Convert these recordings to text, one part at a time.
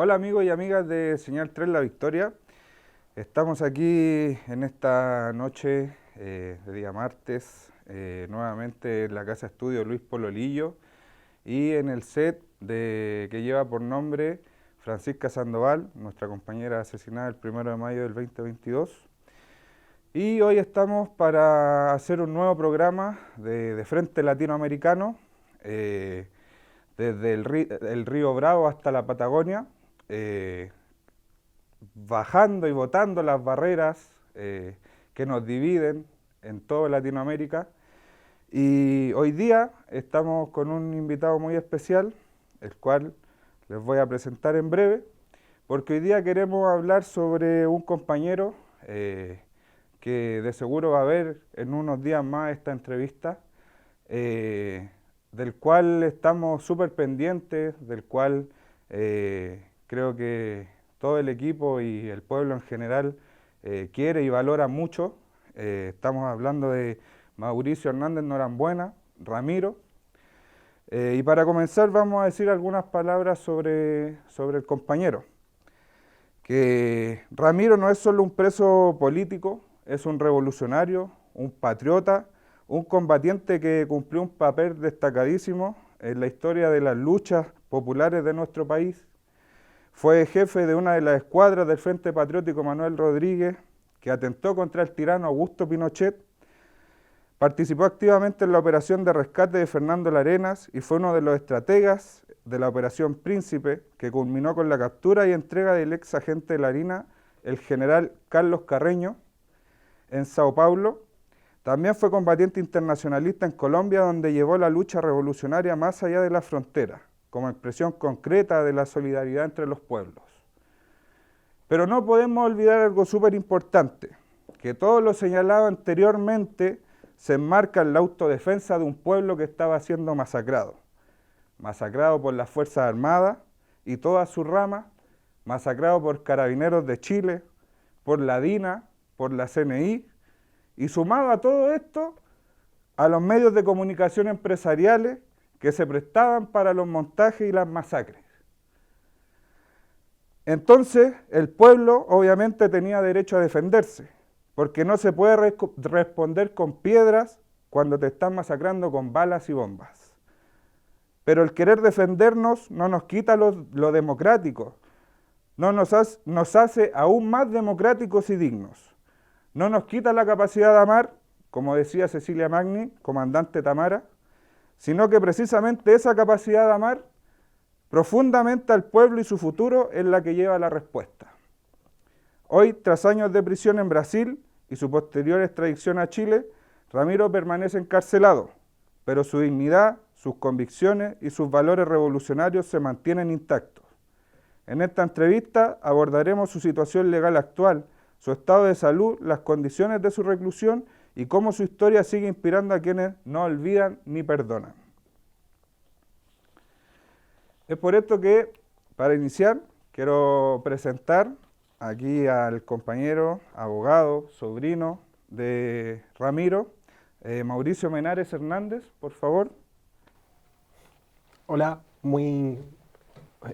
Hola amigos y amigas de Señal 3 La Victoria. Estamos aquí en esta noche de día martes, nuevamente en la casa estudio Luis Pololillo y en el set que lleva por nombre Francisca Sandoval, nuestra compañera asesinada el 1 de mayo del 2022. Y hoy estamos para hacer un nuevo programa de Frente Latinoamericano, desde el río Bravo hasta la Patagonia, eh, bajando y botando las barreras que nos dividen en toda Latinoamérica. Y hoy día estamos con un invitado muy especial, el cual les voy a presentar en breve, porque hoy día queremos hablar sobre un compañero que de seguro va a ver en unos días más esta entrevista, del cual estamos súper pendientes, del cual creo que todo el equipo y el pueblo en general quiere y valora mucho. Estamos hablando de Mauricio Hernández Norambuena, Ramiro. Y para comenzar vamos a decir algunas palabras sobre el compañero. Que Ramiro no es solo un preso político, es un revolucionario, un patriota, un combatiente que cumplió un papel destacadísimo en la historia de las luchas populares de nuestro país. Fue jefe de una de las escuadras del Frente Patriótico Manuel Rodríguez, que atentó contra el tirano Augusto Pinochet. Participó activamente en la operación de rescate de Fernando Larenas y fue uno de los estrategas de la Operación Príncipe, que culminó con la captura y entrega del ex agente de la Marina, el general Carlos Carreño, en Sao Paulo. También fue combatiente internacionalista en Colombia, donde llevó la lucha revolucionaria más allá de la frontera, como expresión concreta de la solidaridad entre los pueblos. Pero no podemos olvidar algo súper importante, que todo lo señalado anteriormente se enmarca en la autodefensa de un pueblo que estaba siendo masacrado por las Fuerzas Armadas y todas sus ramas, masacrado por Carabineros de Chile, por la DINA, por la CNI, y sumado a todo esto, a los medios de comunicación empresariales que se prestaban para los montajes y las masacres. Entonces, el pueblo obviamente tenía derecho a defenderse, porque no se puede responder con piedras cuando te están masacrando con balas y bombas. Pero el querer defendernos no nos quita lo democrático, no nos hace aún más democráticos y dignos. No nos quita la capacidad de amar, como decía Cecilia Magni, comandante Tamara, sino que precisamente esa capacidad de amar profundamente al pueblo y su futuro es la que lleva la respuesta. Hoy, tras años de prisión en Brasil y su posterior extradición a Chile, Ramiro permanece encarcelado, pero su dignidad, sus convicciones y sus valores revolucionarios se mantienen intactos. En esta entrevista abordaremos su situación legal actual, su estado de salud, las condiciones de su reclusión y cómo su historia sigue inspirando a quienes no olvidan ni perdonan. Es por esto que, para iniciar, quiero presentar aquí al compañero, abogado, sobrino de Ramiro, Mauricio Menares Hernández, por favor. Hola,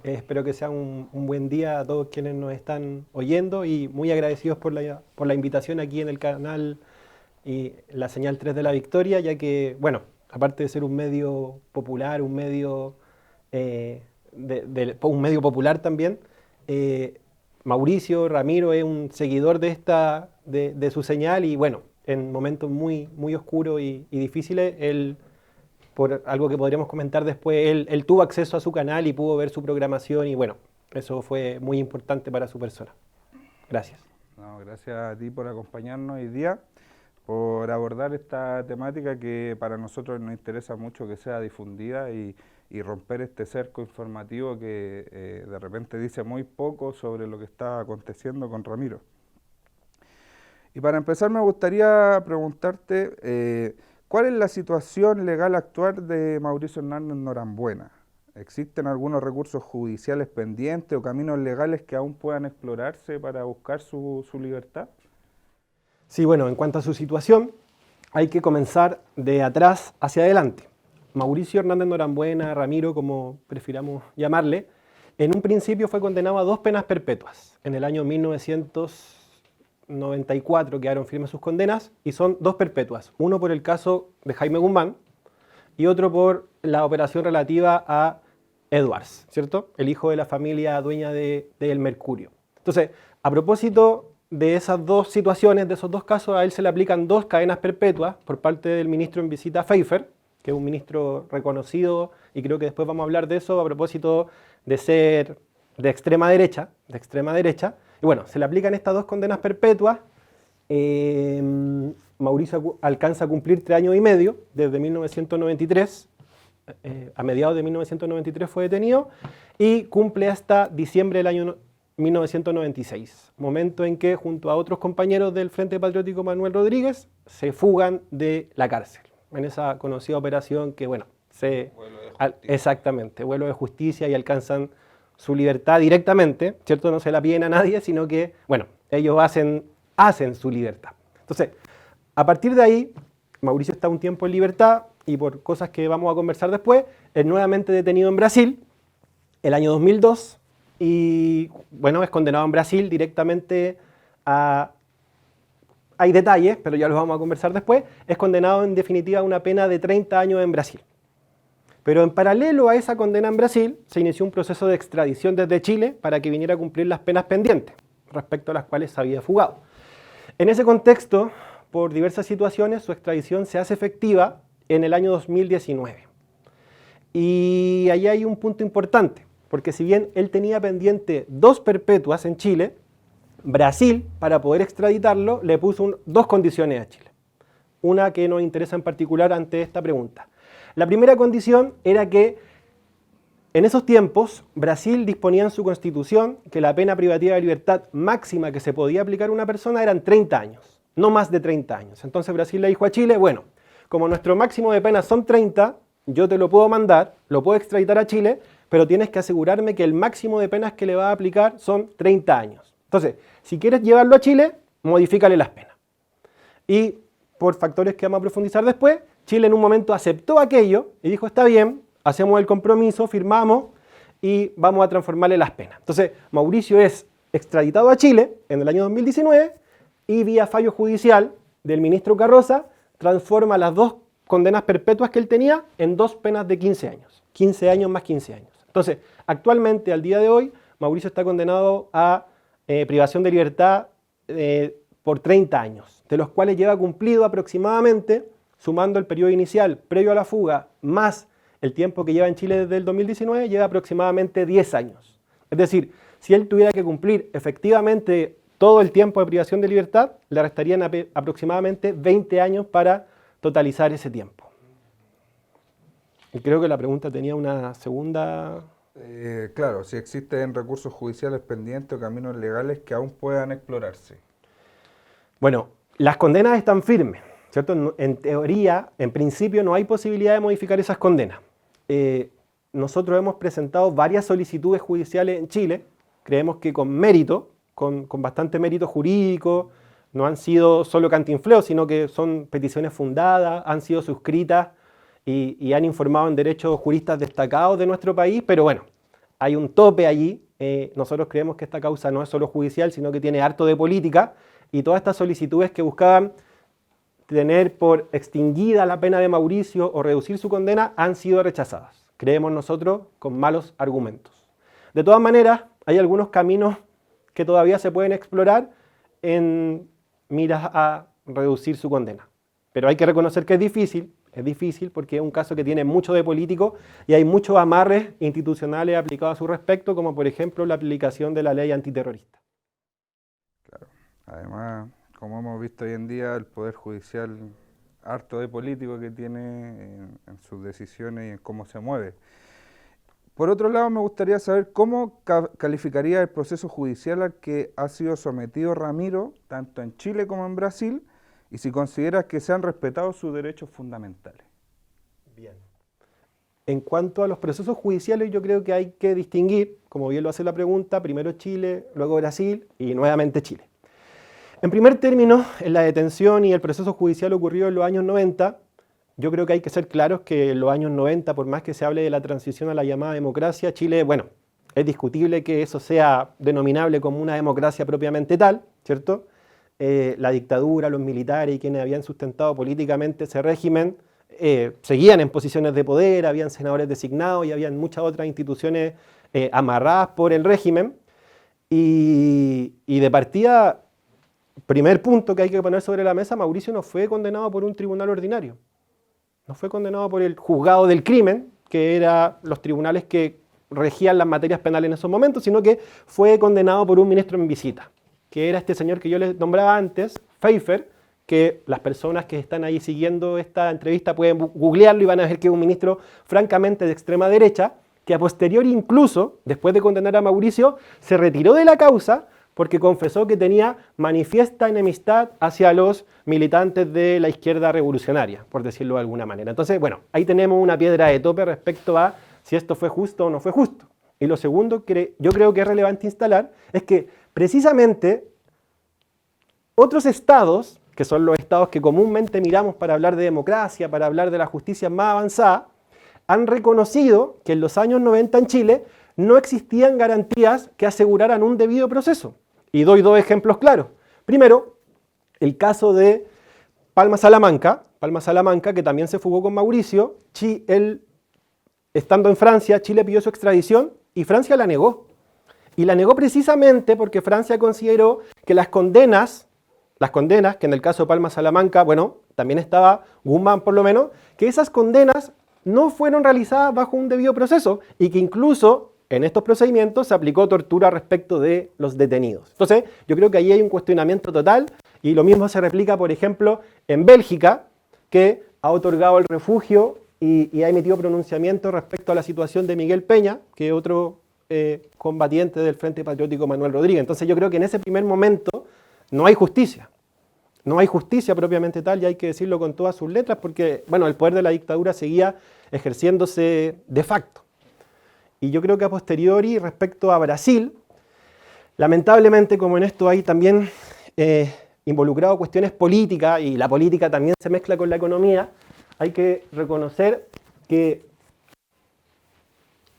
espero que sea un buen día a todos quienes nos están oyendo y muy agradecidos por la invitación aquí en el canal y la Señal 3 de la Victoria, ya que, bueno, aparte de ser un medio popular, un medio popular también, Mauricio Ramiro es un seguidor de su señal y, bueno, en momentos muy, muy oscuros y difíciles, él, por algo que podríamos comentar después, él tuvo acceso a su canal y pudo ver su programación y, bueno, eso fue muy importante para su persona. Gracias. No, gracias a ti por acompañarnos hoy día, por abordar esta temática que para nosotros nos interesa mucho que sea difundida y romper este cerco informativo que de repente dice muy poco sobre lo que está aconteciendo con Ramiro. Y para empezar me gustaría preguntarte, ¿cuál es la situación legal actual de Mauricio Hernández Norambuena? ¿Existen algunos recursos judiciales pendientes o caminos legales que aún puedan explorarse para buscar su libertad? Sí, bueno, en cuanto a su situación, hay que comenzar de atrás hacia adelante. Mauricio Hernández Norambuena, Ramiro, como prefiramos llamarle, En un principio fue condenado a 2 penas perpetuas. En el año 1994 quedaron firmes sus condenas y son 2 perpetuas. Uno por el caso de Jaime Guzmán y otro por la operación relativa a Edwards, ¿cierto? El hijo de la familia dueña del Mercurio. Entonces, a propósito de esas 2 situaciones, de esos 2 casos, a él se le aplican 2 cadenas perpetuas por parte del ministro en visita Pfeiffer, que es un ministro reconocido, y creo que después vamos a hablar de eso a propósito de ser de extrema derecha. Y bueno, se le aplican estas 2 condenas perpetuas. Mauricio alcanza a cumplir 3 años y medio, desde 1993, a mediados de 1993 fue detenido, y cumple hasta diciembre del año 1996, momento en que junto a otros compañeros del Frente Patriótico Manuel Rodríguez se fugan de la cárcel, en esa conocida operación que, bueno, exactamente, vuelo de justicia, y alcanzan su libertad directamente, ¿cierto? No se la piden a nadie, sino que, bueno, ellos hacen su libertad. Entonces, a partir de ahí, Mauricio está un tiempo en libertad, y por cosas que vamos a conversar después, es nuevamente detenido en Brasil, el año 2002, y bueno, es condenado en Brasil directamente a... Hay detalles, pero ya los vamos a conversar después. Es condenado en definitiva a una pena de 30 años en Brasil. Pero en paralelo a esa condena en Brasil, se inició un proceso de extradición desde Chile para que viniera a cumplir las penas pendientes, respecto a las cuales se había fugado. En ese contexto, por diversas situaciones, su extradición se hace efectiva en el año 2019. Y ahí hay un punto importante, porque si bien él tenía pendiente 2 perpetuas en Chile, Brasil, para poder extraditarlo, le puso 2 condiciones a Chile. Una que nos interesa en particular ante esta pregunta. La primera condición era que en esos tiempos Brasil disponía en su constitución que la pena privativa de libertad máxima que se podía aplicar a una persona eran 30 años, no más de 30 años. Entonces Brasil le dijo a Chile, bueno, como nuestro máximo de pena son 30, yo te lo puedo mandar, lo puedo extraditar a Chile, pero tienes que asegurarme que el máximo de penas que le va a aplicar son 30 años. Entonces, si quieres llevarlo a Chile, modifícale las penas. Y por factores que vamos a profundizar después, Chile en un momento aceptó aquello y dijo, está bien, hacemos el compromiso, firmamos y vamos a transformarle las penas. Entonces, Mauricio es extraditado a Chile en el año 2019 y vía fallo judicial del ministro Carroza transforma las 2 condenas perpetuas que él tenía en 2 penas de 15 años. 15 años más 15 años. Entonces, actualmente, al día de hoy, Mauricio está condenado a privación de libertad por 30 años, de los cuales lleva cumplido aproximadamente, sumando el periodo inicial previo a la fuga, más el tiempo que lleva en Chile desde el 2019, lleva aproximadamente 10 años. Es decir, si él tuviera que cumplir efectivamente todo el tiempo de privación de libertad, le restarían aproximadamente 20 años para totalizar ese tiempo. Y creo que la pregunta tenía una segunda... Claro, si existen recursos judiciales pendientes o caminos legales que aún puedan explorarse. Bueno, las condenas están firmes, ¿cierto? En teoría, en principio, no hay posibilidad de modificar esas condenas. Nosotros hemos presentado varias solicitudes judiciales en Chile, creemos que con mérito, con bastante mérito jurídico, no han sido solo cantinfleos, sino que son peticiones fundadas, han sido suscritas y han informado en derecho juristas destacados de nuestro país, pero bueno, hay un tope allí. Nosotros creemos que esta causa no es solo judicial, sino que tiene harto de política, y todas estas solicitudes que buscaban tener por extinguida la pena de Mauricio o reducir su condena han sido rechazadas, creemos nosotros, con malos argumentos. De todas maneras, hay algunos caminos que todavía se pueden explorar en miras a reducir su condena, pero hay que reconocer que es difícil porque es un caso que tiene mucho de político y hay muchos amarres institucionales aplicados a su respecto, como por ejemplo la aplicación de la ley antiterrorista. Claro, además, como hemos visto hoy en día, el Poder Judicial harto de político que tiene en sus decisiones y en cómo se mueve. Por otro lado, me gustaría saber cómo calificaría el proceso judicial al que ha sido sometido Ramiro, tanto en Chile como en Brasil, y si consideras que se han respetado sus derechos fundamentales. Bien. En cuanto a los procesos judiciales, yo creo que hay que distinguir, como bien lo hace la pregunta, primero Chile, luego Brasil y nuevamente Chile. En primer término, en la detención y el proceso judicial ocurrido en los años 90, yo creo que hay que ser claros que en los años 90, por más que se hable de la transición a la llamada democracia, Chile, bueno, es discutible que eso sea denominable como una democracia propiamente tal, ¿cierto? La dictadura, los militares y quienes habían sustentado políticamente ese régimen seguían en posiciones de poder, habían senadores designados y habían muchas otras instituciones amarradas por el régimen. Y de partida, primer punto que hay que poner sobre la mesa, Mauricio no fue condenado por un tribunal ordinario. No fue condenado por el juzgado del crimen, que eran los tribunales que regían las materias penales en esos momentos, sino que fue condenado por un ministro en visita, que era este señor que yo les nombraba antes, Pfeiffer, que las personas que están ahí siguiendo esta entrevista pueden googlearlo y van a ver que es un ministro francamente de extrema derecha, que a posteriori incluso, después de condenar a Mauricio, se retiró de la causa porque confesó que tenía manifiesta enemistad hacia los militantes de la izquierda revolucionaria, por decirlo de alguna manera. Entonces, bueno, ahí tenemos una piedra de tope respecto a si esto fue justo o no fue justo. Y lo segundo que yo creo que es relevante instalar es que precisamente otros estados, que son los estados que comúnmente miramos para hablar de democracia, para hablar de la justicia más avanzada, han reconocido que en los años 90 en Chile no existían garantías que aseguraran un debido proceso. Y doy dos ejemplos claros. Primero, el caso de Palma Salamanca, que también se fugó con Mauricio. Él, estando en Francia, Chile pidió su extradición y Francia la negó. Y la negó precisamente porque Francia consideró que las condenas, que en el caso de Palma Salamanca, bueno, también estaba Guzmán por lo menos, que esas condenas no fueron realizadas bajo un debido proceso y que incluso en estos procedimientos se aplicó tortura respecto de los detenidos. Entonces, yo creo que ahí hay un cuestionamiento total y lo mismo se replica, por ejemplo, en Bélgica, que ha otorgado el refugio y ha emitido pronunciamientos respecto a la situación de Miguel Peña, que es otro combatiente del Frente Patriótico Manuel Rodríguez. Entonces, yo creo que en ese primer momento no hay justicia. No hay justicia propiamente tal, y hay que decirlo con todas sus letras, porque bueno, el poder de la dictadura seguía ejerciéndose de facto. Y yo creo que a posteriori, respecto a Brasil, lamentablemente, como en esto hay también involucrado cuestiones políticas, y la política también se mezcla con la economía, hay que reconocer que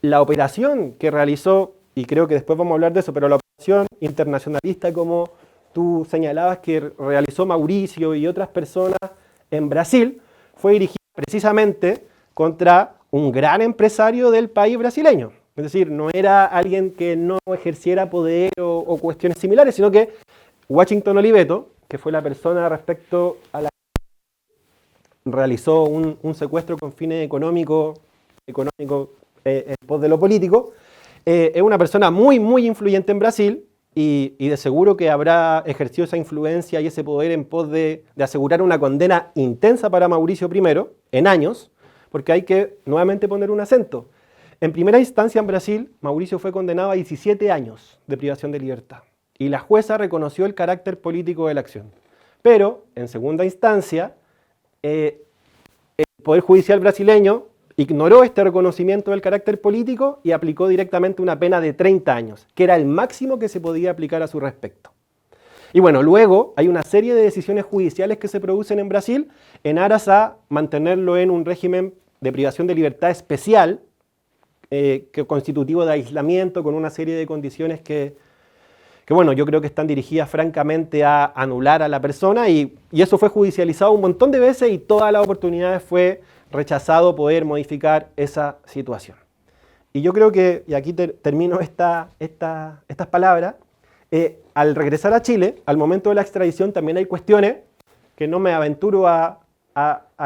la operación que realizó, y creo que después vamos a hablar de eso, pero la operación internacionalista, como tú señalabas, que realizó Mauricio y otras personas en Brasil, fue dirigida precisamente contra un gran empresario del país brasileño. Es decir, no era alguien que no ejerciera poder o cuestiones similares, sino que Washington Oliveto, que fue la persona respecto a la que realizó un secuestro con fines económicos en pos de lo político, es una persona muy, muy influyente en Brasil y de seguro que habrá ejercido esa influencia y ese poder en pos de asegurar una condena intensa para Mauricio I en años, porque hay que nuevamente poner un acento. En primera instancia en Brasil, Mauricio fue condenado a 17 años de privación de libertad y la jueza reconoció el carácter político de la acción. Pero, en segunda instancia, el Poder Judicial brasileño ignoró este reconocimiento del carácter político y aplicó directamente una pena de 30 años, que era el máximo que se podía aplicar a su respecto. Y bueno, luego hay una serie de decisiones judiciales que se producen en Brasil en aras a mantenerlo en un régimen de privación de libertad especial, que constitutivo de aislamiento, con una serie de condiciones que bueno, yo creo que están dirigidas francamente a anular a la persona y eso fue judicializado un montón de veces y todas las oportunidades fue rechazado poder modificar esa situación. Y yo creo que, y aquí termino estas palabras, al regresar a Chile, al momento de la extradición también hay cuestiones que no me aventuro a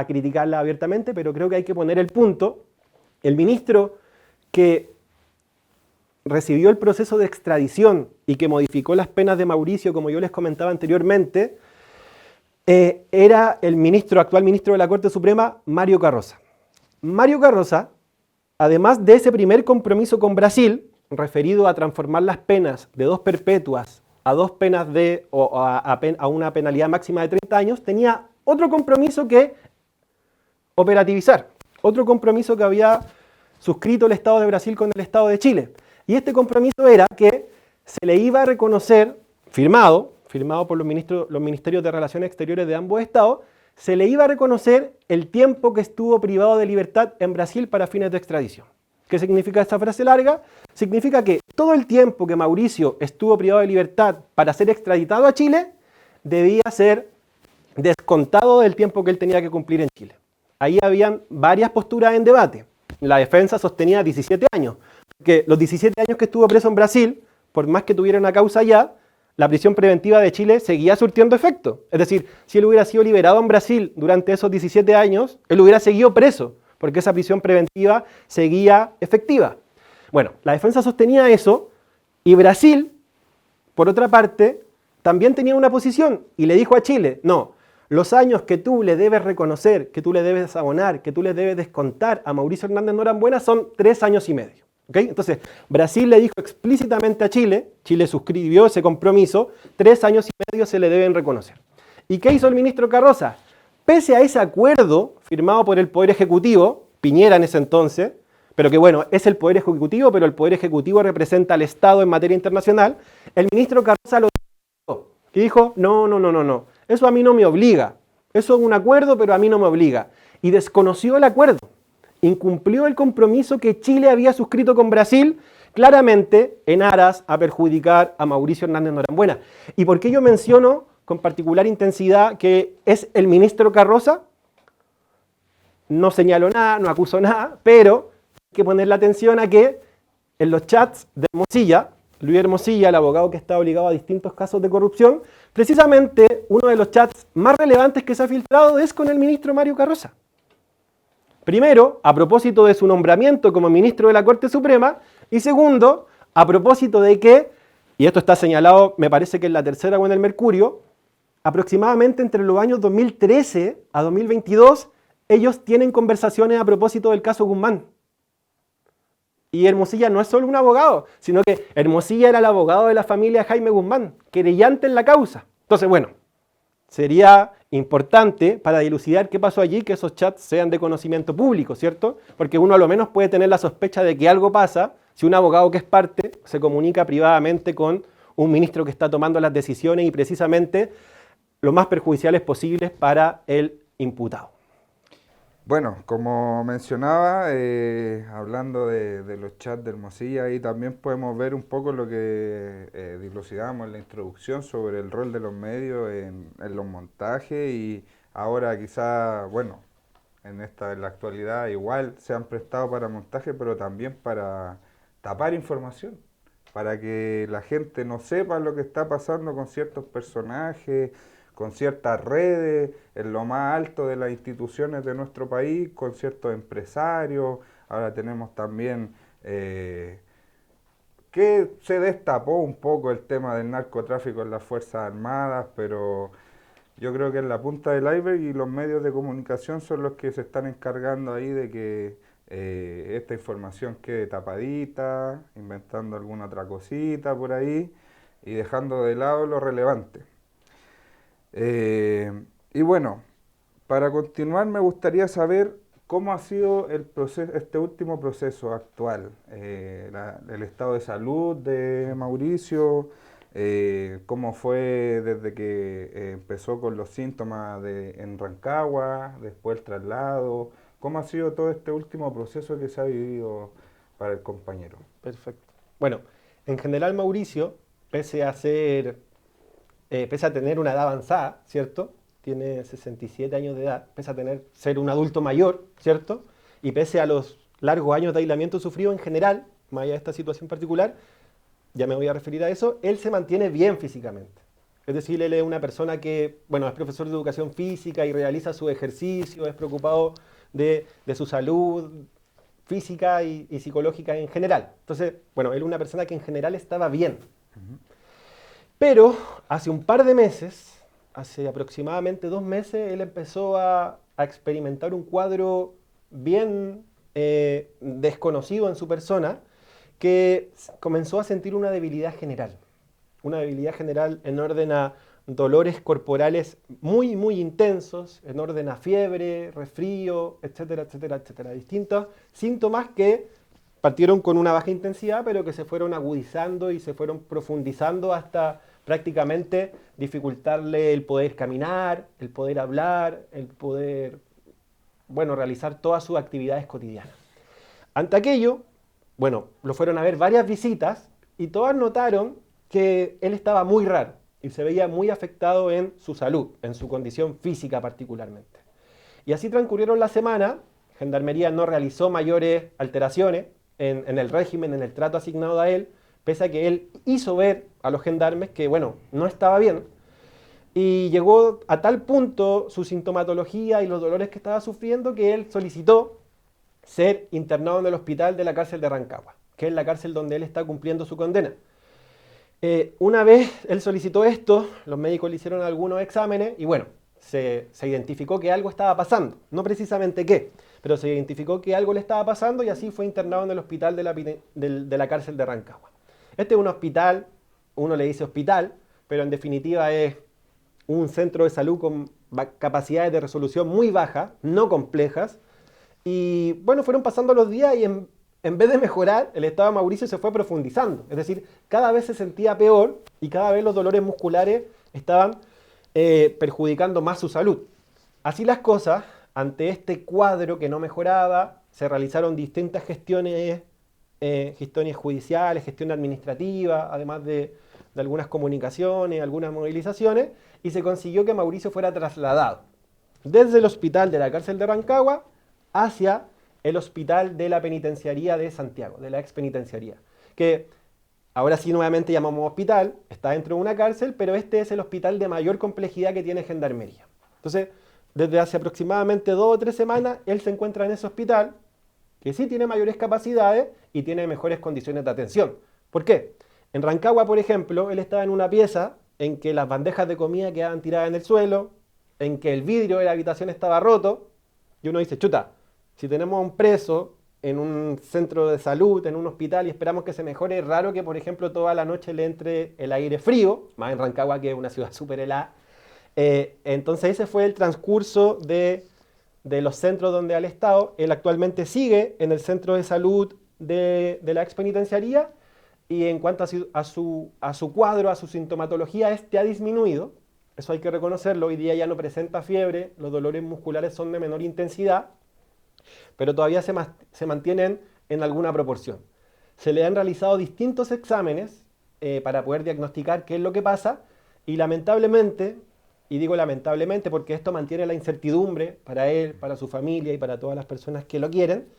criticarlas abiertamente, pero creo que hay que poner el punto. El ministro que recibió el proceso de extradición y que modificó las penas de Mauricio, como yo les comentaba anteriormente, era el actual ministro de la Corte Suprema, Mario Carroza. Mario Carroza, además de ese primer compromiso con Brasil, referido a transformar las penas de 2 perpetuas a 2 penas a una penalidad máxima de 30 años, tenía otro compromiso que operativizar, otro compromiso que había suscrito el Estado de Brasil con el Estado de Chile. Y este compromiso era que se le iba a reconocer, firmado por los ministerios de Relaciones Exteriores de ambos estados, se le iba a reconocer el tiempo que estuvo privado de libertad en Brasil para fines de extradición. ¿Qué significa esta frase larga? Significa que todo el tiempo que Mauricio estuvo privado de libertad para ser extraditado a Chile, debía ser descontado del tiempo que él tenía que cumplir en Chile. Ahí habían varias posturas en debate. La defensa sostenía 17 años, que los 17 años que estuvo preso en Brasil, por más que tuviera una causa allá, la prisión preventiva de Chile seguía surtiendo efecto. Es decir, si él hubiera sido liberado en Brasil durante esos 17 años, él hubiera seguido preso, porque esa prisión preventiva seguía efectiva. Bueno, la defensa sostenía eso, y Brasil, por otra parte, también tenía una posición, y le dijo a Chile, no, los años que tú le debes reconocer, que tú le debes abonar, que tú le debes descontar a Mauricio Hernández Norambuena son 3 años y medio. ¿Okay? Entonces, Brasil le dijo explícitamente a Chile, Chile suscribió ese compromiso, 3 años y medio se le deben reconocer. ¿Y qué hizo el ministro Carroza? Pese a ese acuerdo firmado por el Poder Ejecutivo, Piñera en ese entonces, pero que bueno, es el Poder Ejecutivo, pero el Poder Ejecutivo representa al Estado en materia internacional, el ministro Carroza lo dijo y dijo, no, eso a mí no me obliga, eso es un acuerdo, pero a mí no me obliga. Y desconoció el acuerdo. Incumplió el compromiso que Chile había suscrito con Brasil, claramente en aras a perjudicar a Mauricio Hernández Norambuena. ¿Y por qué yo menciono con particular intensidad que es el ministro Carroza? No señaló nada, no acusó nada, pero hay que poner la atención a que en los chats de Hermosilla, Luis Hermosilla, el abogado que está obligado a distintos casos de corrupción, precisamente uno de los chats más relevantes que se ha filtrado es con el ministro Mario Carroza. Primero, a propósito de su nombramiento como ministro de la Corte Suprema, y segundo, a propósito de que, y esto está señalado, me parece que en la tercera o en el Mercurio, aproximadamente entre los años 2013 a 2022, ellos tienen conversaciones a propósito del caso Guzmán. Y Hermosilla no es solo un abogado, sino que Hermosilla era el abogado de la familia Jaime Guzmán, querellante en la causa. Entonces, bueno, sería importante para dilucidar qué pasó allí que esos chats sean de conocimiento público, ¿cierto? Porque uno a lo menos puede tener la sospecha de que algo pasa si un abogado que es parte se comunica privadamente con un ministro que está tomando las decisiones y precisamente lo más perjudiciales posibles para el imputado. Bueno, como mencionaba, hablando de los chats de Hermosilla, ahí también podemos ver un poco lo que dilucidamos en la introducción sobre el rol de los medios en los montajes y ahora quizá, bueno, en la actualidad igual se han prestado para montaje, pero también para tapar información, para que la gente no sepa lo que está pasando con ciertos personajes, con ciertas redes, en lo más alto de las instituciones de nuestro país, con ciertos empresarios. Ahora tenemos también que se destapó un poco el tema del narcotráfico en las Fuerzas Armadas, pero yo creo que es la punta del iceberg y los medios de comunicación son los que se están encargando ahí de que esta información quede tapadita, inventando alguna otra cosita por ahí y dejando de lado lo relevante. Y bueno, para continuar me gustaría saber cómo ha sido el proceso, este último proceso actual, el estado de salud de Mauricio, cómo fue desde que empezó con los síntomas en Rancagua, después el traslado, cómo ha sido todo este último proceso que se ha vivido para el compañero. Perfecto. Bueno, en general Mauricio, pese a tener una edad avanzada, ¿cierto? Tiene 67 años de edad, pese a ser un adulto mayor, ¿cierto? Y pese a los largos años de aislamiento sufrido en general, más allá de esta situación particular, ya me voy a referir a eso, él se mantiene bien físicamente. Es decir, él es una persona que, bueno, es profesor de educación física y realiza su ejercicio, es preocupado de su salud física y psicológica en general. Entonces, bueno, él es una persona que en general estaba bien. Pero hace un par de meses, hace aproximadamente 2 meses, él empezó a experimentar un cuadro bien desconocido en su persona, que comenzó a sentir una debilidad general en orden a dolores corporales muy, muy intensos, en orden a fiebre, resfrío, etcétera, etcétera, etcétera. Distintos síntomas que partieron con una baja intensidad, pero que se fueron agudizando y se fueron profundizando hasta prácticamente dificultarle el poder caminar, el poder hablar, el poder, bueno, realizar todas sus actividades cotidianas. Ante aquello, bueno, lo fueron a ver varias visitas y todas notaron que él estaba muy raro y se veía muy afectado en su salud, en su condición física particularmente. Y así transcurrieron la semana, Gendarmería no realizó mayores alteraciones en el régimen, en el trato asignado a él, pese a que él hizo ver a los gendarmes que, bueno, no estaba bien. Y llegó a tal punto su sintomatología y los dolores que estaba sufriendo que él solicitó ser internado en el hospital de la cárcel de Rancagua, que es la cárcel donde él está cumpliendo su condena. Una vez él solicitó esto, los médicos le hicieron algunos exámenes y bueno, se identificó que algo estaba pasando, no precisamente qué, pero se identificó que algo le estaba pasando y así fue internado en el hospital de la cárcel de Rancagua. Este es un hospital, uno le dice hospital, pero en definitiva es un centro de salud con capacidades de resolución muy bajas, no complejas, y bueno, fueron pasando los días y en vez de mejorar, el estado de Mauricio se fue profundizando. Es decir, cada vez se sentía peor y cada vez los dolores musculares estaban perjudicando más su salud. Así las cosas, ante este cuadro que no mejoraba, se realizaron distintas gestiones judiciales, gestión administrativa, además de algunas comunicaciones, algunas movilizaciones, y se consiguió que Mauricio fuera trasladado desde el hospital de la cárcel de Rancagua hacia el hospital de la penitenciaría de Santiago, de la ex penitenciaría, que ahora sí nuevamente llamamos hospital, está dentro de una cárcel, pero este es el hospital de mayor complejidad que tiene Gendarmería. Entonces, desde hace aproximadamente 2 o 3 semanas, él se encuentra en ese hospital, que sí tiene mayores capacidades y tiene mejores condiciones de atención. ¿Por qué? En Rancagua, por ejemplo, él estaba en una pieza en que las bandejas de comida quedaban tiradas en el suelo, en que el vidrio de la habitación estaba roto, y uno dice, chuta, si tenemos a un preso en un centro de salud, en un hospital, y esperamos que se mejore, es raro que, por ejemplo, toda la noche le entre el aire frío, más en Rancagua, que es una ciudad súper helada. Entonces ese fue el transcurso de los centros donde ha estado. Él actualmente sigue en el centro de salud de la ex penitenciaría, y en cuanto a su cuadro, a su sintomatología, este ha disminuido. Eso hay que reconocerlo. Hoy día ya no presenta fiebre, los dolores musculares son de menor intensidad, pero todavía se mantienen en alguna proporción. Se le han realizado distintos exámenes para poder diagnosticar qué es lo que pasa y lamentablemente, y digo lamentablemente porque esto mantiene la incertidumbre para él, para su familia y para todas las personas que lo quieren,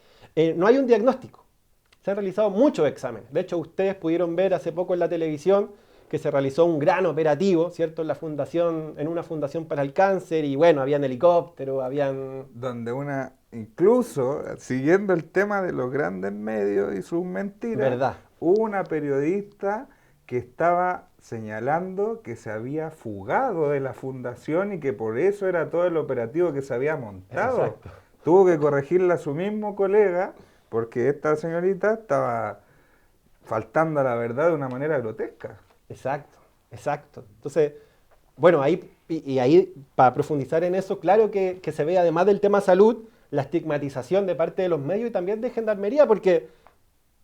no hay un diagnóstico. Se han realizado muchos exámenes. De hecho, ustedes pudieron ver hace poco en la televisión que se realizó un gran operativo, ¿cierto? En una fundación para el cáncer, y bueno, habían helicópteros, habían... Donde incluso, siguiendo el tema de los grandes medios y sus mentiras, ¿Verdad? hubo una periodista que estaba señalando que se había fugado de la fundación y que por eso era todo el operativo que se había montado. Exacto. Tuvo que corregirla a su mismo colega porque esta señorita estaba faltando a la verdad de una manera grotesca. Exacto, exacto. Entonces, bueno, ahí para profundizar en eso, claro que se ve, además del tema salud, la estigmatización de parte de los medios y también de Gendarmería, porque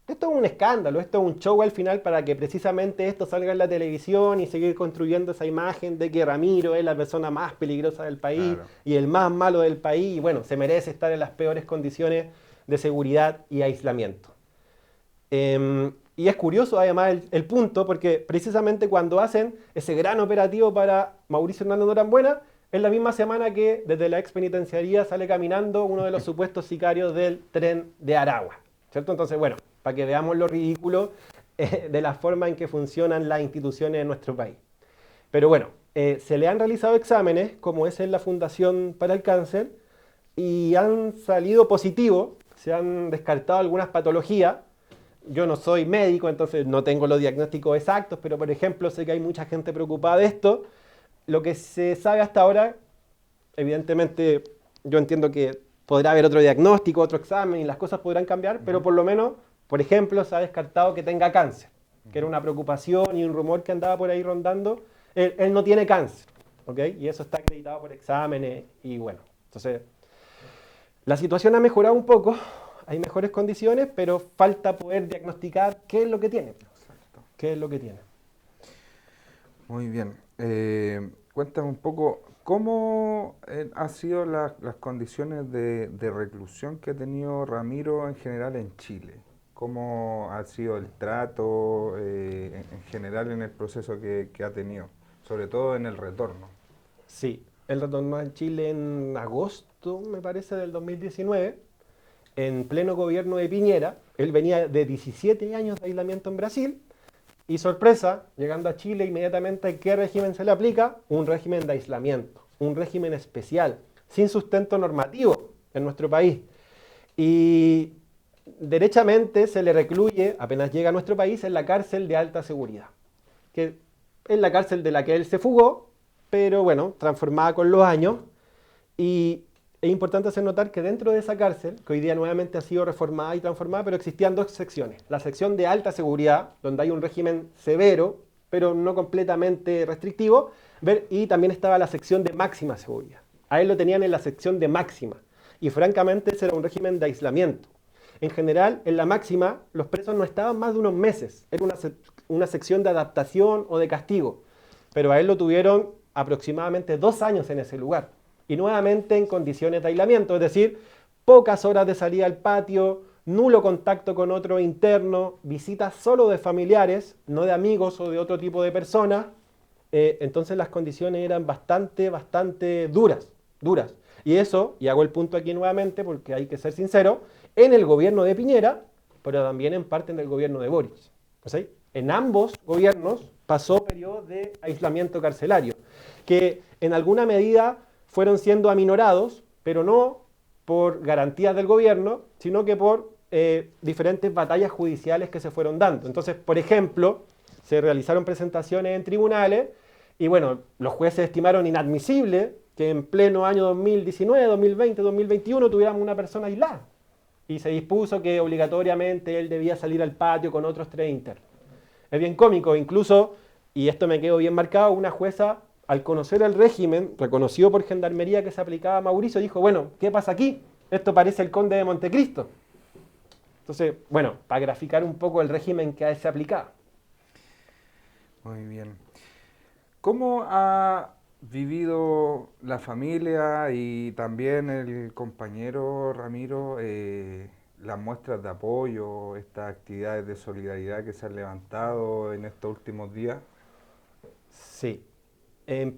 esto es un escándalo, esto es un show al final para que precisamente esto salga en la televisión y seguir construyendo esa imagen de que Ramiro es la persona más peligrosa del país, Claro. y el más malo del país, y bueno, se merece estar en las peores condiciones de seguridad y aislamiento. Y es curioso además el punto, porque precisamente cuando hacen ese gran operativo para Mauricio Hernández Norambuena, es la misma semana que desde la ex penitenciaría sale caminando uno de los supuestos sicarios del tren de Aragua, ¿cierto? Entonces, bueno, para que veamos lo ridículo de la forma en que funcionan las instituciones en nuestro país. Pero bueno, se le han realizado exámenes, como es en la Fundación para el Cáncer, y han salido positivos, se han descartado algunas patologías. Yo no soy médico, entonces no tengo los diagnósticos exactos, pero por ejemplo sé que hay mucha gente preocupada de esto. Lo que se sabe hasta ahora, evidentemente yo entiendo que podrá haber otro diagnóstico, otro examen y las cosas podrán cambiar, pero por lo menos, por ejemplo, se ha descartado que tenga cáncer, que era una preocupación y un rumor que andaba por ahí rondando. Él no tiene cáncer, ¿ok? Y eso está acreditado por exámenes y bueno, entonces la situación ha mejorado un poco. Hay mejores condiciones, pero falta poder diagnosticar qué es lo que tiene. Exacto. ¿Qué es lo que tiene? Muy bien. Cuéntame un poco, ¿cómo han sido las condiciones de reclusión que ha tenido Ramiro en general en Chile? ¿Cómo ha sido el trato en general en el proceso que ha tenido? Sobre todo en el retorno. Sí, él retornó a Chile en agosto, me parece, del 2019, en pleno gobierno de Piñera. Él venía de 17 años de aislamiento en Brasil y sorpresa, llegando a Chile inmediatamente, ¿qué régimen se le aplica? Un régimen de aislamiento, un régimen especial, sin sustento normativo en nuestro país. Y derechamente se le recluye, apenas llega a nuestro país, en la cárcel de alta seguridad, que es la cárcel de la que él se fugó, pero bueno, transformada con los años. Y es importante hacer notar que dentro de esa cárcel, que hoy día nuevamente ha sido reformada y transformada, pero existían dos secciones. La sección de alta seguridad, donde hay un régimen severo, pero no completamente restrictivo, y también estaba la sección de máxima seguridad. A él lo tenían en la sección de máxima. Y francamente ese era un régimen de aislamiento. En general, en la máxima, los presos no estaban más de unos meses. Era una sección de adaptación o de castigo. Pero a él lo tuvieron aproximadamente 2 años en ese lugar. Y nuevamente en condiciones de aislamiento, es decir, pocas horas de salida al patio, nulo contacto con otro interno, visitas solo de familiares, no de amigos o de otro tipo de personas. Entonces las condiciones eran bastante duras. Y eso, y hago el punto aquí nuevamente porque hay que ser sincero, en el gobierno de Piñera, pero también en parte en el gobierno de Boric. ¿Sí? En ambos gobiernos pasó periodo de aislamiento carcelario, que en alguna medida fueron siendo aminorados, pero no por garantías del gobierno, sino que por diferentes batallas judiciales que se fueron dando. Entonces, por ejemplo, se realizaron presentaciones en tribunales y bueno, los jueces estimaron inadmisible que en pleno año 2019, 2020, 2021 tuviéramos una persona aislada. Y se dispuso que obligatoriamente él debía salir al patio con otros 3 internos. Es bien cómico, incluso, y esto me quedó bien marcado, una jueza, al conocer el régimen, reconocido por Gendarmería que se aplicaba a Mauricio, dijo, bueno, ¿qué pasa aquí? Esto parece el Conde de Montecristo. Entonces, bueno, para graficar un poco el régimen que a él se aplicaba. Muy bien. ¿Cómo ha vivido la familia y también el compañero Ramiro las muestras de apoyo, estas actividades de solidaridad que se han levantado en estos últimos días? Sí.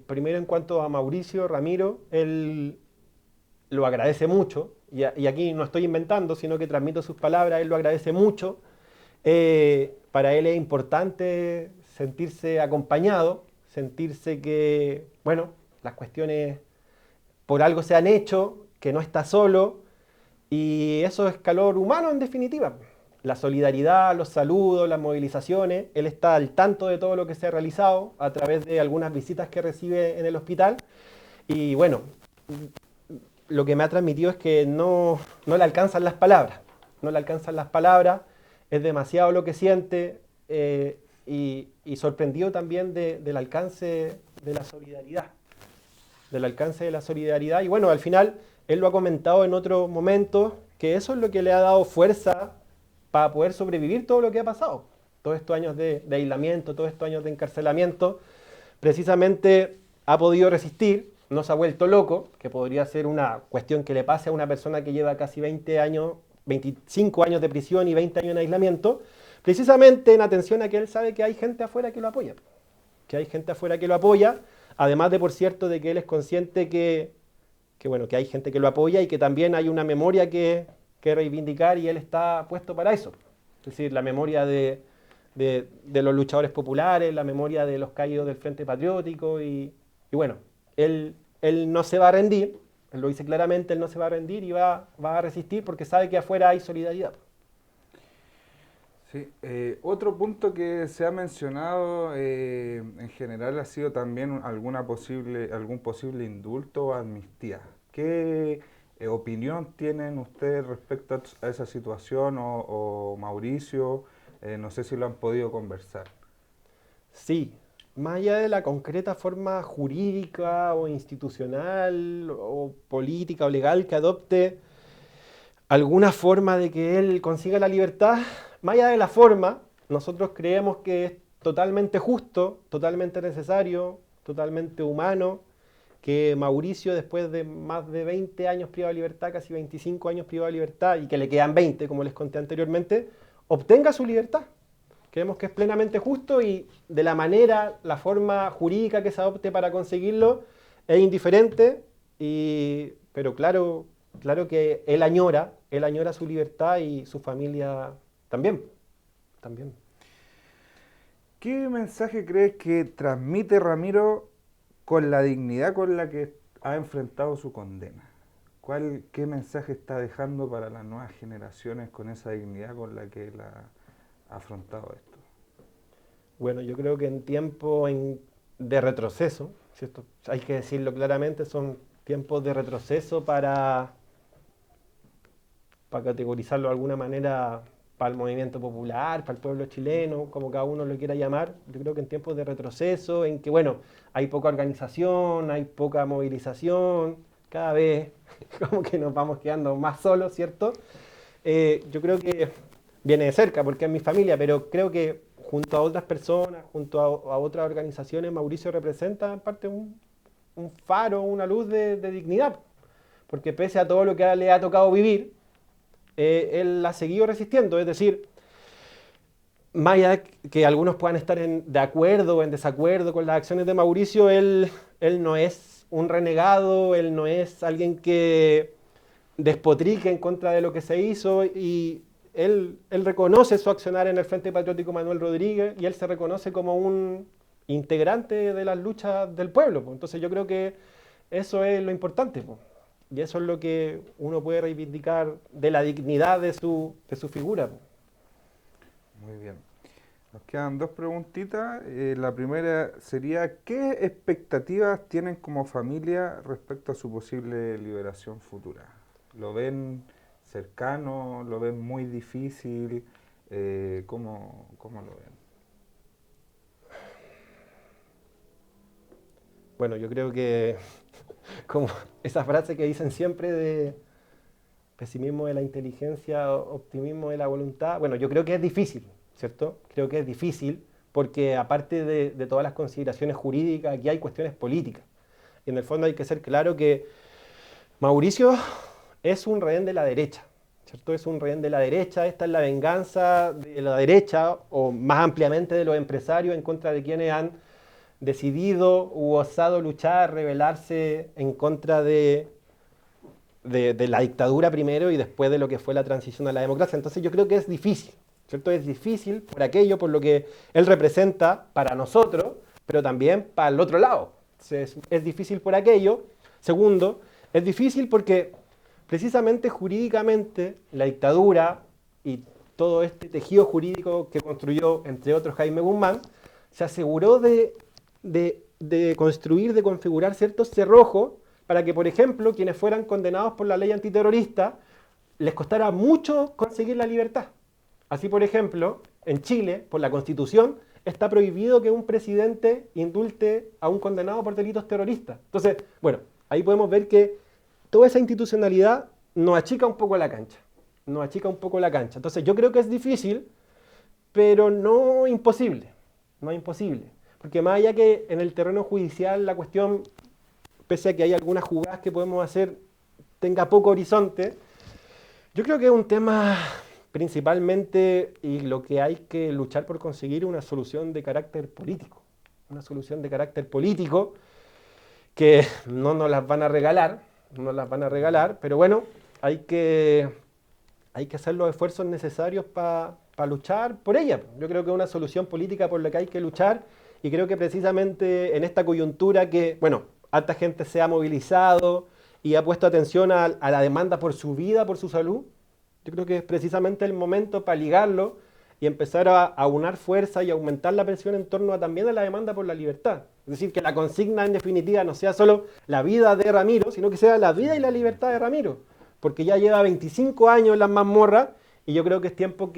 Primero en cuanto a Mauricio, Ramiro, él lo agradece mucho, y aquí no estoy inventando, sino que transmito sus palabras, él lo agradece mucho. Para él es importante sentirse acompañado, sentirse que, bueno, las cuestiones por algo se han hecho, que no está solo, y eso es calor humano en definitiva. La solidaridad, los saludos, las movilizaciones, él está al tanto de todo lo que se ha realizado a través de algunas visitas que recibe en el hospital, y bueno, lo que me ha transmitido es que no le alcanzan las palabras, no le alcanzan las palabras, es demasiado lo que siente, y sorprendido también del alcance de la solidaridad, y bueno, al final él lo ha comentado en otros momentos, que eso es lo que le ha dado fuerza para poder sobrevivir todo lo que ha pasado, todos estos años de aislamiento, todos estos años de encarcelamiento, precisamente ha podido resistir, no se ha vuelto loco, que podría ser una cuestión que le pase a una persona que lleva casi 20 años, 25 años de prisión y 20 años en aislamiento, precisamente en atención a que él sabe que hay gente afuera que lo apoya, además de, por cierto, de que él es consciente bueno, que hay gente que lo apoya y que también hay una memoria que reivindicar y él está puesto para eso. Es decir, la memoria de los luchadores populares, la memoria de los caídos del Frente Patriótico y bueno, él no se va a rendir, él lo dice claramente, él no se va a rendir y va a resistir porque sabe que afuera hay solidaridad. Sí, otro punto que se ha mencionado en general ha sido también algún posible indulto o amnistía. ¿Qué opinión tienen ustedes respecto a esa situación o Mauricio? No sé si lo han podido conversar. Sí, más allá de la concreta forma jurídica o institucional o política o legal que adopte alguna forma de que él consiga la libertad, más allá de la forma, nosotros creemos que es totalmente justo, totalmente necesario, totalmente humano, que Mauricio, después de más de 20 años privado de libertad, casi 25 años privado de libertad, y que le quedan 20, como les conté anteriormente, obtenga su libertad. Creemos que es plenamente justo y de la forma jurídica que se adopte para conseguirlo es indiferente, pero claro que él añora su libertad y su familia también. ¿Qué mensaje crees que transmite Ramiro con la dignidad con la que ha enfrentado su condena? ¿Qué mensaje está dejando para las nuevas generaciones con esa dignidad con la que él ha afrontado esto? Bueno, yo creo que en tiempos de retroceso, ¿cierto? Hay que decirlo claramente, son tiempos de retroceso para categorizarlo de alguna manera para el movimiento popular, para el pueblo chileno, como cada uno lo quiera llamar. Yo creo que en tiempos de retroceso, en que, bueno, hay poca organización, hay poca movilización, cada vez como que nos vamos quedando más solos, ¿cierto? Yo creo que viene de cerca porque es mi familia, pero creo que junto a otras personas, junto a otras organizaciones, Mauricio representa en parte un faro, una luz de dignidad, porque pese a todo lo que le ha tocado vivir, él ha seguido resistiendo, es decir, más allá de que algunos puedan estar de acuerdo o en desacuerdo con las acciones de Mauricio, él no es un renegado, él no es alguien que despotrique en contra de lo que se hizo y él reconoce su accionar en el Frente Patriótico Manuel Rodríguez y él se reconoce como un integrante de las luchas del pueblo. Entonces yo creo que eso es lo importante. Y eso es lo que uno puede reivindicar de la dignidad de su figura. Muy bien. Nos quedan dos preguntitas. La primera sería, ¿qué expectativas tienen como familia respecto a su posible liberación futura? ¿Lo ven cercano? ¿Lo ven muy difícil? ¿Cómo lo ven? Bueno, yo creo que como esa frase que dicen siempre de pesimismo de la inteligencia, optimismo de la voluntad, bueno, yo creo que es difícil, ¿cierto? Creo que es difícil porque aparte de todas las consideraciones jurídicas, aquí hay cuestiones políticas. Y en el fondo hay que ser claro que Mauricio es un rehén de la derecha, ¿cierto? Es un rehén de la derecha, esta es la venganza de la derecha, o más ampliamente de los empresarios en contra de quienes han decidido u osado luchar, rebelarse en contra de la dictadura primero y después de lo que fue la transición a la democracia. Entonces yo creo que es difícil, ¿cierto? Es difícil por aquello, por lo que él representa para nosotros, pero también para el otro lado. Entonces, es difícil por aquello. Segundo, es difícil porque precisamente jurídicamente la dictadura y todo este tejido jurídico que construyó, entre otros, Jaime Guzmán, se aseguró de construir, de configurar ciertos cerrojos para que, por ejemplo, quienes fueran condenados por la ley antiterrorista, les costara mucho conseguir la libertad. Así, por ejemplo, en Chile, por la Constitución, está prohibido que un presidente indulte a un condenado por delitos terroristas. Entonces, bueno, ahí podemos ver que toda esa institucionalidad nos achica un poco la cancha. Nos achica un poco la cancha. Entonces, yo creo que es difícil, pero no imposible. No imposible. Porque más allá que en el terreno judicial la cuestión, pese a que hay algunas jugadas que podemos hacer, tenga poco horizonte, yo creo que es un tema principalmente y lo que hay que luchar por conseguir una solución de carácter político. Una solución de carácter político que no nos las van a regalar, no nos las van a regalar, pero bueno, hay que hacer los esfuerzos necesarios para luchar por ella. Yo creo que es una solución política por la que hay que luchar y creo que precisamente en esta coyuntura que, bueno, harta gente se ha movilizado y ha puesto atención a la demanda por su vida, por su salud, yo creo que es precisamente el momento para ligarlo y empezar a unar fuerza y aumentar la presión en torno también a la demanda por la libertad. Es decir, que la consigna en definitiva no sea solo la vida de Ramiro, sino que sea la vida y la libertad de Ramiro. Porque ya lleva 25 años en las mazmorras y yo creo que es tiempo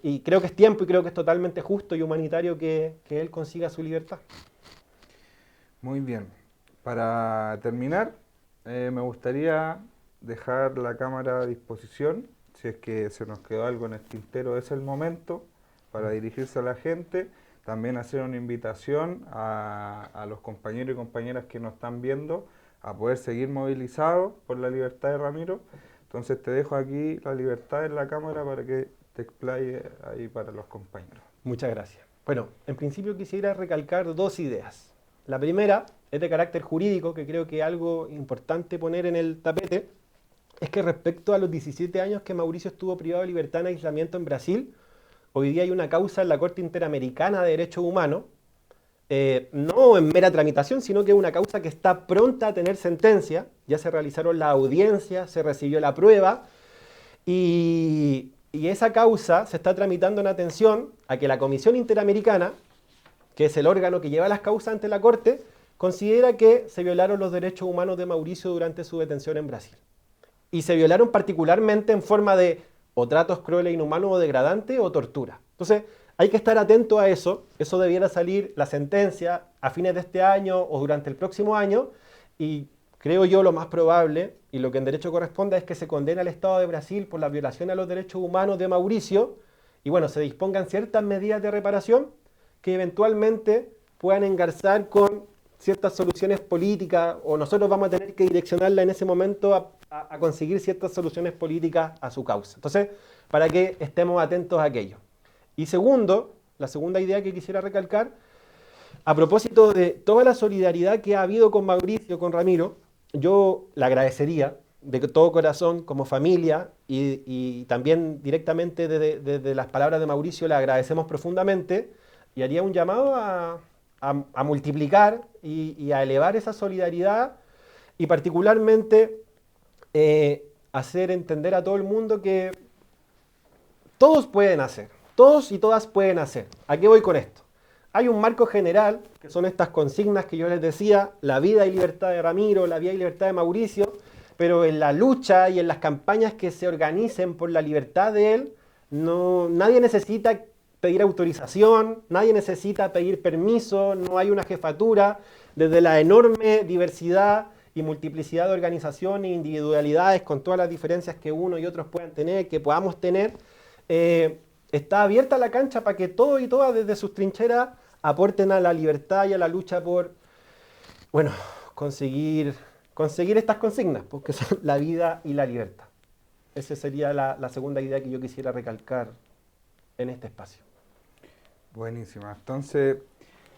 y creo que es tiempo y creo que es totalmente justo y humanitario que él consiga su libertad. Muy bien. Para terminar, me gustaría dejar la cámara a disposición. Si es que se nos quedó algo en el tintero, es el momento para dirigirse a la gente. También hacer una invitación a los compañeros y compañeras que nos están viendo a poder seguir movilizados por la libertad de Ramiro. Entonces te dejo aquí la libertad en la cámara para que te explaye ahí para los compañeros. Muchas gracias. Bueno, en principio quisiera recalcar dos ideas. La primera es de carácter jurídico, que creo que es algo importante poner en el tapete, es que respecto a los 17 años que Mauricio estuvo privado de libertad en aislamiento en Brasil, hoy día hay una causa en la Corte Interamericana de Derechos Humanos, no en mera tramitación, sino que es una causa que está pronta a tener sentencia. Ya se realizaron las audiencias, se recibió la prueba y esa causa se está tramitando en atención a que la Comisión Interamericana, que es el órgano que lleva las causas ante la Corte, considera que se violaron los derechos humanos de Mauricio durante su detención en Brasil. Y se violaron particularmente en forma de o tratos crueles, inhumanos o degradantes o tortura. Entonces, hay que estar atento a eso. Eso debiera salir la sentencia a fines de este año o durante el próximo año. Y creo yo lo más probable, y lo que en derecho corresponde, es que se condene al Estado de Brasil por la violación a los derechos humanos de Mauricio. Y bueno, se dispongan ciertas medidas de reparación que eventualmente puedan engarzar con ciertas soluciones políticas, o nosotros vamos a tener que direccionarla en ese momento a conseguir ciertas soluciones políticas a su causa. Entonces, para que estemos atentos a aquello. Y segundo, la segunda idea que quisiera recalcar, a propósito de toda la solidaridad que ha habido con Mauricio, con Ramiro, yo le agradecería de todo corazón como familia y también directamente desde las palabras de Mauricio le agradecemos profundamente y haría un llamado a multiplicar y a elevar esa solidaridad y particularmente hacer entender a todo el mundo que todos pueden hacer, todos y todas pueden hacer. ¿A qué voy con esto? Hay un marco general, que son estas consignas que yo les decía, la vida y libertad de Ramiro, la vida y libertad de Mauricio, pero en la lucha y en las campañas que se organicen por la libertad de él, nadie necesita pedir autorización, nadie necesita pedir permiso, no hay una jefatura, desde la enorme diversidad y multiplicidad de organizaciones e individualidades con todas las diferencias que uno y otros puedan tener, que podamos tener, está abierta la cancha para que todos y todas desde sus trincheras aporten a la libertad y a la lucha por, bueno, conseguir estas consignas, porque son la vida y la libertad. Esa sería la segunda idea que yo quisiera recalcar en este espacio. Buenísima. Entonces,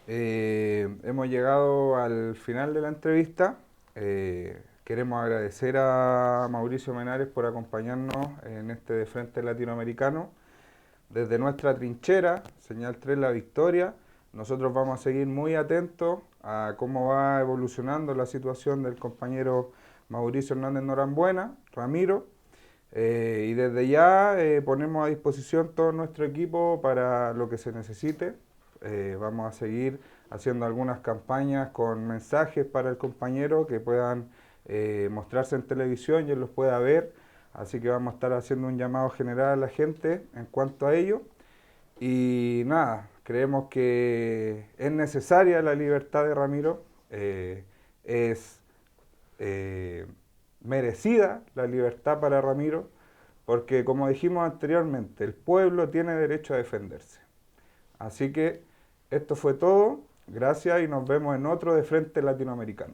hemos llegado al final de la entrevista. Queremos agradecer a Mauricio Menares por acompañarnos en este de Frente Latinoamericano. Desde nuestra trinchera, Señal 3 La Victoria, nosotros vamos a seguir muy atentos a cómo va evolucionando la situación del compañero Mauricio Hernández Norambuena, Ramiro, y desde ya ponemos a disposición todo nuestro equipo para lo que se necesite. Vamos a seguir haciendo algunas campañas con mensajes para el compañero que puedan mostrarse en televisión y él los pueda ver. Así que vamos a estar haciendo un llamado general a la gente en cuanto a ello. Y nada, creemos que es necesaria la libertad de Ramiro, es merecida la libertad para Ramiro, porque como dijimos anteriormente, el pueblo tiene derecho a defenderse. Así que esto fue todo, gracias y nos vemos en otro de Frente Latinoamericano.